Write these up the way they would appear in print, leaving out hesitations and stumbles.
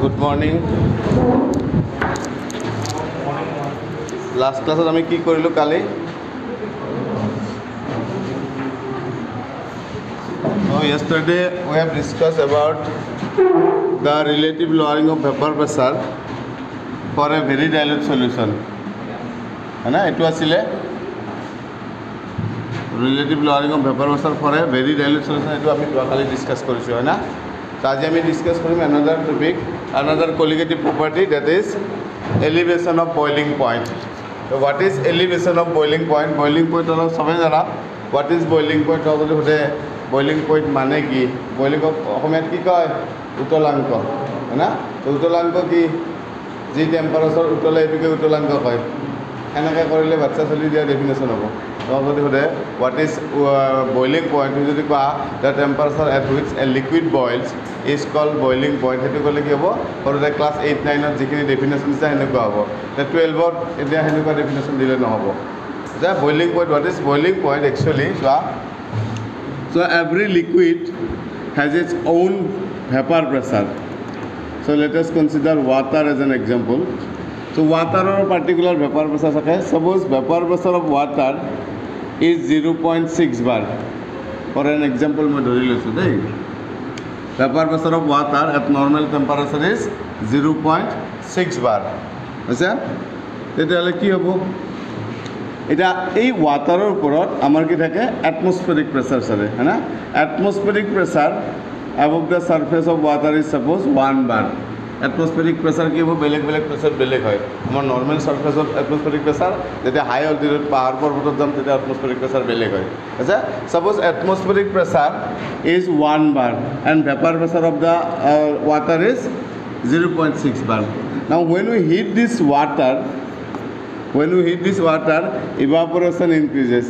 Good morning. Last class আমি কি কৰিলো কালি yesterday we have discussed about the relative lowering of vapor pressure for a very dilute solution है ना एटू आছিলে relative lowering of vapor pressure for a very dilute solution एटू আমি কালি discuss কৰিছো है ना So, आज আমি ডিসকাস কৰিম another topic, another colligative property, that is elevation of boiling point. So, what is elevation of boiling point? Boiling point অলপ সবে জানা. What is boiling point? যদি হতে boiling point মানে কি? Boiling অসমীয়াত কি কয়? উতলাঙ্ক, है ना? তো উতলাঙ্ক কি? যি টেম্পারেচার উতলে এটুকে উতলাঙ্ক কয়. এনেকে কৰিলে বাচ্চা চলি দিয়া ডেফিনেশন হ'ব. যদি হতে what is boiling point? যদি কোৱা the temperature at which a liquid boils is called boiling point. হেতু কলে কি হ'ব? সৰুতে ক্লাস 8 9 ত যিখিনি ডেফিনেশন আছে হেনেকুৱা হ'ব. তে 12 ত এতিয়া হেনেকুৱা ডেফিনেশন দিলে নহ'ব. The boiling point, what is boiling point actually? So every liquid has its own vapor pressure. So let us consider water as an example. So water or particular vapor pressure থাকে. Suppose vapor pressure of water is 0.6 bar. For an example মই ধৰি লৈছো দেই. Vapor pressure of water at normal temperature is 0.6 bar. আছে? তেতিয়াহ'লে কি হ'ব? এটা এই ওয়াটারের উপরত আমার কি থাকে অ্যাটমসফেরিক প্রেসার চলে है ना atmospheric pressure above the surface of water is suppose 1 bar atmospheric pressure কি হবে বেলেগ বেলেগ প্রেসার বেলেগ হয় আমার নর্মাল সারফেসত অ্যাটমসফেরিক প্রেসার যেটা হাই অল্টিটিউড পাহাড় পর্বতত যাম তেটা অ্যাটমসফেরিক প্রেসার বেলেগ হয় আচ্ছা suppose atmospheric pressure is 1 bar and vapor pressure of the water is 0.6 bar. Now when we heat this water, evaporation increases.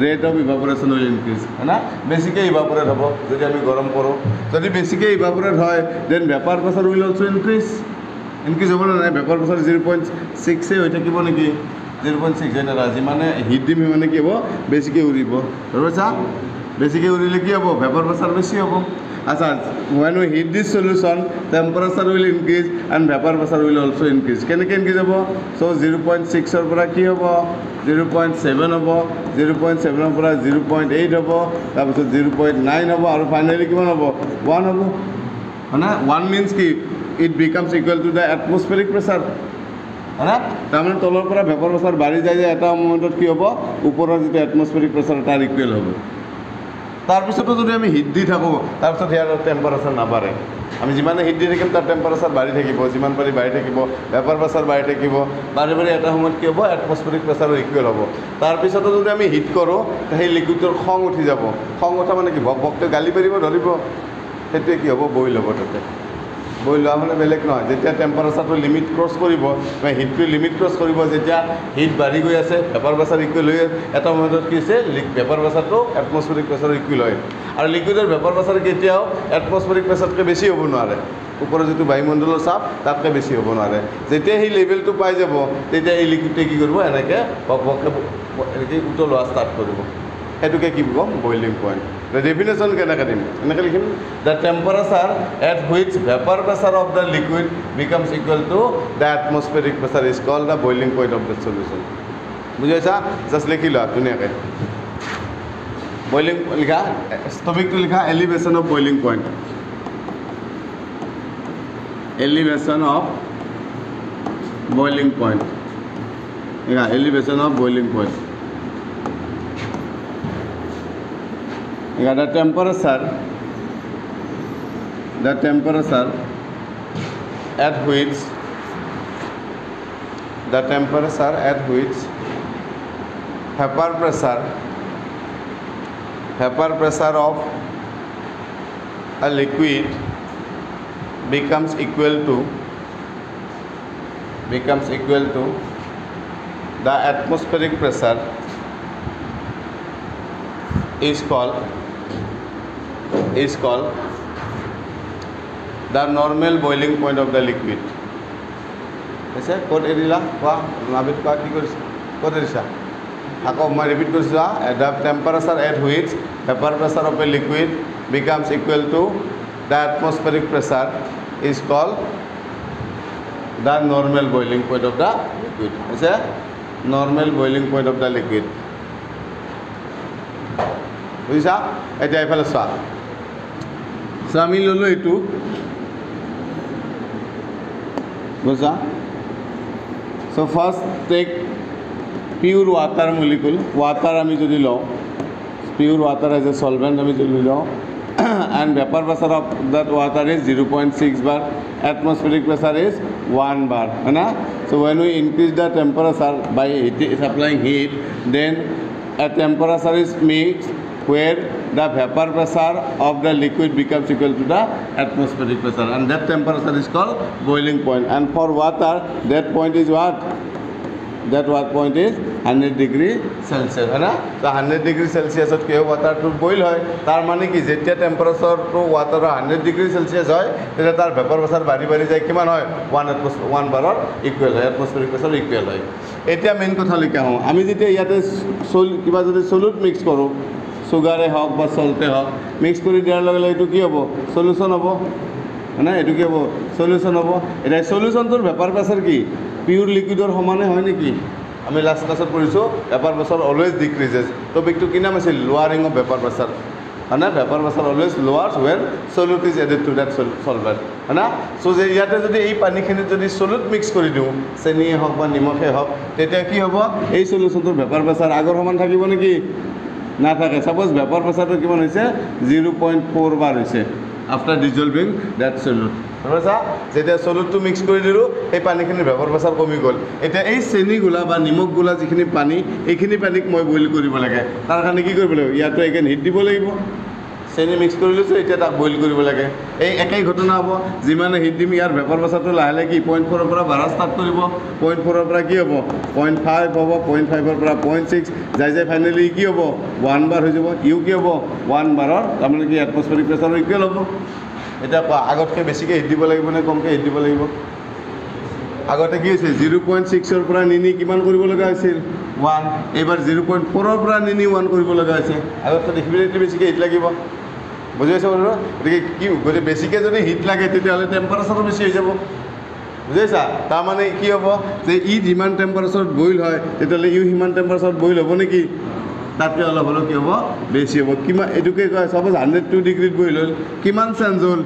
Rate of evaporation will increase. है ना? Basically evaporate होगा. जैसे हम गरम करो, यदि basically evaporate है, then vapor pressure will also increase. Increase होगा ना? Vapor pressure 0.6 से होता कि बोले कि 0.6 है ना राजी माने heat dim माने कि वो basically उड़ी बो. बराबर सा? Basically उड़ी लेकिन अब vapor pressure बेसी होगा. As when we heat this solution, temperature will increase and vapor pressure will also increase. Can increase hobo? So 0.6 or pura ki hobo? 0.7 hobo? 0.7 or pura 0.8 hobo? Tapos 0.9 hobo? Aru finally kiman hobo? 1 hobo? Hana? 1 means ki it becomes equal to the atmospheric pressure. Hana? Tamane tolor pura vapor pressure bari jay eta momentot ki hobo? Uporar jete atmospheric pressure tar equal hobo. তার পিছতো যদি আমি hit দি থাকো তার পিছত ইয়ার temperature না বাড়ে আমি যিমানে হিট দি থাকিম তার টেম্পারেচার বাড়ি থাকিব যিমান পারি বাড়ি থাকিব ভেপার প্রেসার বাড়ি থাকিব বাড়ি বাড়ি এটা সময়ত কি হ'ব অ্যাটমসফেরিক প্রেসারও ইকুয়াল হ'ব তার পিছতো যদি আমি হিট করো সেই লিকুইডৰ খং উঠি যাব খং উঠা মানে কি ভকভকতে গালি পাৰিব ধৰিব সেটোৱে কি হ'ব বইল হ'ব তাতে বইল মানে বেলেগ নহয় যেতিয়া টেম্পারেচারটো লিমিট ক্রস কৰিব বা হিটটো লিমিট ক্ৰস কৰিব যেতিয়া হিট বাঢ়ি গৈ আছে ভেপার প্রেসার ইকুয়াল হৈ এটা সময়ত কি আছে ভেপার প্রেসারটো অ্যাটমসফেরিক প্রেসার ইকুয়াল হয় আৰু লিকুইডৰ ভেপাৰ প্ৰেসাৰ কেতিয়াও অ্যাটমসফেৰিক প্ৰেসাৰতকৈ বেছি হ'ব নোৱাৰে ওপৰৰ যেটো বায়ুমণ্ডলৰ চাপ তাতকৈ বেছি হ'ব নোৱাৰে যেতিয়া এই লেভেলটো পাই যাব তেতিয়া এই লিকুইডে কি কৰিব এনেকৈ ভকভককে এনেকৈ উতলোৱা ষ্টাৰ্ট কৰিব এটুকে কি কম বইলিং পয়েন্ট দ্য ডেফিনেশন কেনেকৈ দিম এনেকৈ লিখিম the temperature at which vapour pressure of the liquid becomes equal to the atmospheric pressure is called the boiling point of the solution বুঝাইছা জাস্ট লিখি লোৱা ধুনীয়াকৈ বইলিং লিখা টপিকটো লিখা elevation of boiling point elevation of boiling point yeah elevation of boiling point yeah the temperature at which vapor pressure of a liquid becomes equal to the atmospheric pressure is called the normal boiling point of the liquid. ऐसे code एरिला वा नाबित का की कर code Erisa আকৌ মই repeat কৰিছোঁ the temperature at which vapor pressure of a liquid becomes equal to the atmospheric pressure is called the normal boiling point of the liquid. Is a normal boiling point of the liquid. বুঝছা এতিয়া এফালে চোৱা so আমি ললো এইটো বুঝছা so first take pure water molecule water আমি যদি লও pure water as a solvent আমি যদি লও and vapor pressure of that water is 0.6 bar, atmospheric pressure is 1 bar, so when we increase the temperature by supplying heat, then a temperature is mixed where the vapor pressure of the liquid becomes equal to the atmospheric pressure, and that temperature is called boiling point. And for water, that point is what? That point is 100 degree Celsius, so 100 degree Celsius at ke water to boil hoy tar mane ki jetia temperature to water 100 degree Celsius hoy tete tar vapor pressure bari bari jay kiman hoy 1 bar equal hoy atmospheric pressure equal hoy. Etia main kotha likha ho ami jetia yate kiba jodi solute mix koru sugar e hok ba salt e hok mix kori diar lage etu ki hobo solution hobo etu ki hobo solution hobo eta solution tor vapor pressure ki pure লিকুইডর সমানে হয় নেকি আমি last ক্লাসত পড়িছো vapour pressure always decreases টপিকটো কি নাম আছিল lowering of vapour pressure vapour pressure always lowers when solute is added to that solvent so যে ইয়াতে যদি এই পানীখিনিত যদি সলিউট মিক্স কৰি দিওঁ চেনিয়ে হওক বা নিমখে হওক তেতিয়া কি হ'ব এই সলিউশনটোৰ ভেপাৰ প্ৰেসাৰ আগৰ সমান থাকিব নেকি নাথাকে সাপোজ ভেপার প্রেসারটো কিমান হৈছে 0.4 বার হৈছে after dissolving that solute বুঝছা যেতিয়া সলুটটো মিক্স কৰি দিলো এই পানীখিনিৰ ভেপার প্রেসার কমি গ'ল এতিয়া এই চেনিগুলা বা নিমখগুলা যিখিনি পানী এইখিনি পানীক মই বইল কৰিব লাগে তাৰ কাৰণে কি কৰিব লাগিব ইয়াতো একেন হিট দিব লাগিব চেনি মিক্স কৰি লৈছো এতিয়া তাক বইল কৰিব লাগে এই একেই ঘটনা হ'ব যিমানে হিট দিম ইয়াৰ ভেপাৰ প্ৰেসাৰটো লাহে লাহে কি 0.4 ৰ পৰা বাঢ়া ষ্টাৰ্ট কৰিব 0.4 ৰ পৰা কি হ'ব 0.5 হ'ব 0.5 ৰ পৰা 0.6 যাই যাই ফাইনালি কি হ'ব 1 বাৰ হৈ যাব ইউ কি হ'ব 1 বাৰৰ তাৰমানে কি এটমস্ফেৰিক প্ৰেসাৰ ইকুৱেল হ'ব এটা আগতকৈ বেছিকৈ হিট দিব লাগিব নে কমকৈ হিট দিব লাগিব আগতে কি হৈছে 0.6 ৰ পৰা নিনি কিমান কৰিব লগা হৈছিল 1 এবাৰ 0.4 ৰ পৰা নিনি 1 কৰিব লগা হৈছে আগতকৈ দেখিবলৈ বেছিকৈ হিট লাগিব বুজি পাইছা বাৰু গতিকে কি গতিকে বেছিকৈ যদি হিট লাগে তেতিয়াহ'লে টেম্পাৰেচাৰো বেছি হৈ যাব বুজিছা তাৰমানে কি হ'ব যে ই যিমান টেম্পাৰেচাৰত বইল হয় তেতিয়াহ'লে ইউ সিমান টেম্পাৰেচাৰত বইল হ'ব নেকি তাতকৈ অলপ হ'লেও কি হ'ব বেছি হ'ব কিমান এইটোকে কয় চাপ'জ 102 ডিগ্ৰীত বইল হ'ল কিমান চেঞ্জ হ'ল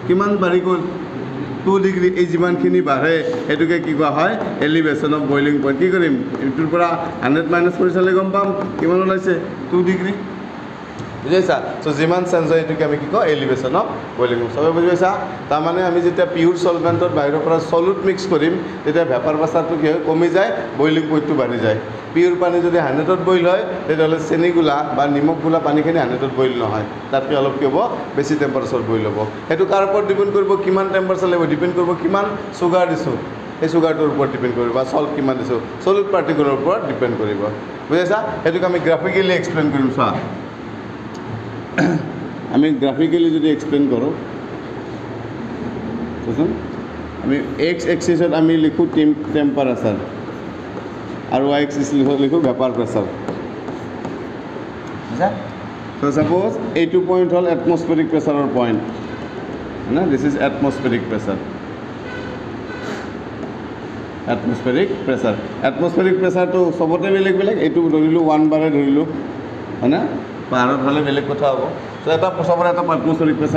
কিমান বাঢ়ি গ'ল 2 ডিগ্ৰী এই যিমানখিনি বাঢ়ে এইটোকে কি কোৱা হয় এলিভেশ্যন অফ বইলিং পইণ্ট কি কৰিম এইটোৰ পৰা 100 মাইনাছ কৰি চালে গম পাম কিমান ওলাইছে 2 ডিগ্ৰী বুজিছা সো যিমান চেঞ্জ হয় এইটোকে আমি কি কওঁ এলিভেশ্যন অফ বইলিং চবে বুজি পাইছা তাৰমানে আমি যেতিয়া পিওৰ সলভেণ্টত বাহিৰৰ পৰা সলিউট মিক্স কৰিম তেতিয়া ভেপাৰ প্ৰেসাৰটো কি হয় কমি যায় বইলিং পইণ্টটো বাঢ়ি যায় পিওর পানী যদি 100ত বইল হয় তেতিয়াহ'লে চেনিগুলা বা নিমখগুলা পানীখিনি 100ত বইল নহয় তাতকৈ অলপ কি হ'ব বেছি টেম্পাৰেচাৰ বইল হ'ব সেইটো কাৰ ওপৰত ডিপেণ্ড কৰিব কিমান টেম্পাৰেচাৰ লাগিব ডিপেণ্ড কৰিব কিমান চুগাৰ দিছোঁ এই চুগাৰটোৰ ওপৰত ডিপেণ্ড কৰিব বা সল্ট কিমান দিছোঁ সলিউট পাৰ্টিকুলাৰ ওপৰত ডিপেণ্ড কৰিব বুজিছা সেইটোক আমি গ্ৰাফিকেলি এক্সপ্লেইন কৰিম চোৱা আমি গ্ৰাফিকেলি যদি এক্সপ্লেইন কৰোঁ বুঝুন আমি এক্স এক্সিছত আমি লিখোঁ টেম্পাৰেচাৰ और वाई एक्सिस लिखो वेपर प्रेसार तो सपोज एटू पॉइंट हल एटमस्फेरिक प्रेसार पॉइंट है ना दिस इज एटमस्फेरिक प्रेसार तो सबते बेलेग बेलेग एटू धरिलो 1 बारे धरिलो है ना पाहारत हले बेलेग कथा हबो तो एटा सबरे एटा एटमस्फेरिक प्रेसार